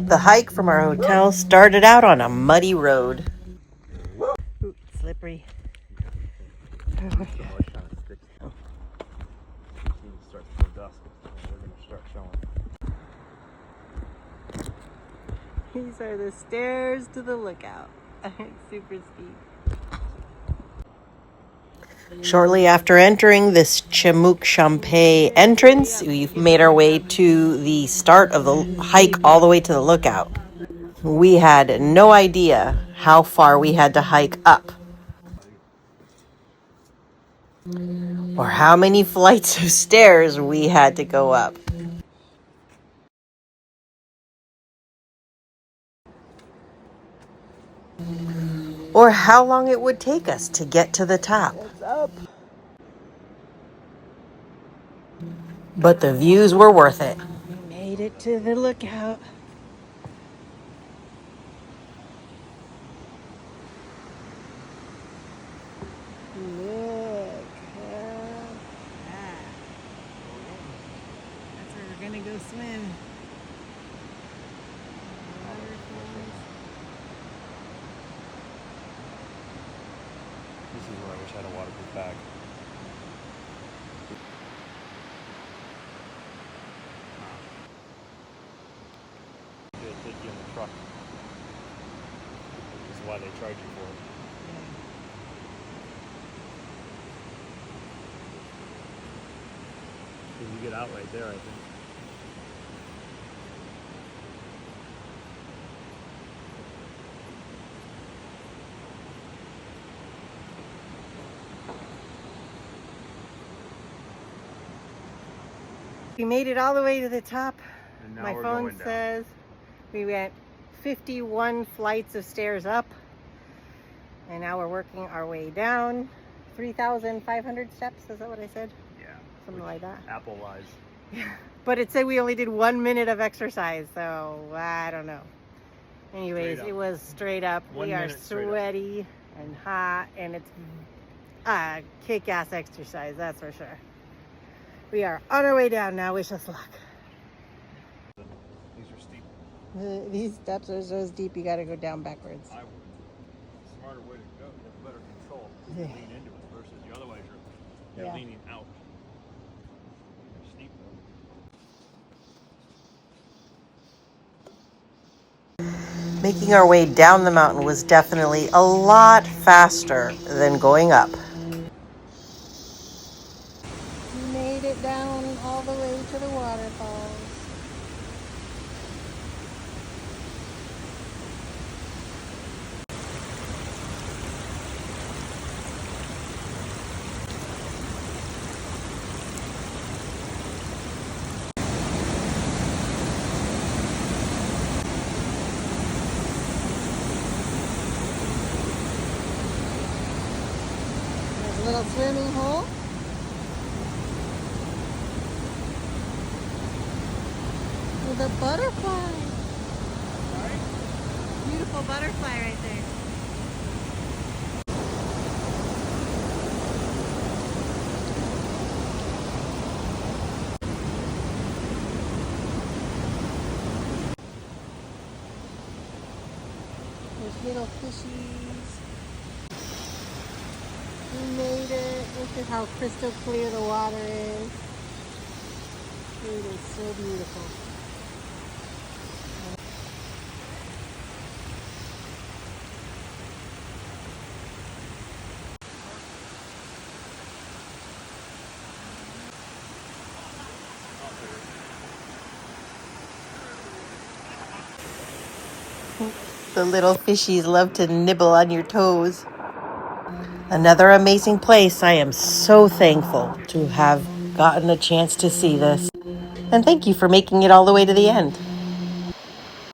The hike from our hotel started out on a muddy road. Ooh, slippery. These are the stairs to the lookout. It's super steep. Shortly after entering this Semuc Champey entrance, we've made our way to the start of the hike all the way to the lookout. We had no idea how far we had to hike up, or how many flights of stairs we had to go up. Or how long it would take us to get to the top. But the views were worth it. We made it to the lookout. Look at that. That's where we're gonna go swim. Waterfalls. This is where I wish I had a waterproof bag. They take you in the truck. This is why they charge you for it. Because you get out right there, I think. We made it all the way to the top. And now My we're phone going down. says we went 51 flights of stairs up. And now we're working our way down. 3,500 steps, is that what I said? Yeah. Something like that. Apple lies. Yeah. But it said we only did 1 minute of exercise, so I don't know. Anyways, it was straight up. We are sweaty and hot, and it's kick-ass exercise, that's for sure. We are on our way down now. Wish us luck. These are steep. These steps are so steep, you gotta go down backwards. I would. Smarter way to go. You have better control. You lean into it versus you. Otherwise, you're leaning out. They're steep though. Making our way down the mountain was definitely a lot faster than going up. We made it down all the way to the waterfalls. There's a little swimming hole. With a butterfly. Beautiful butterfly right there. There's little fishies. We made it. Look at how crystal clear the water is. It is so beautiful. The little fishies love to nibble on your toes. Another amazing place. I am so thankful to have gotten a chance to see this. And thank you for making it all the way to the end.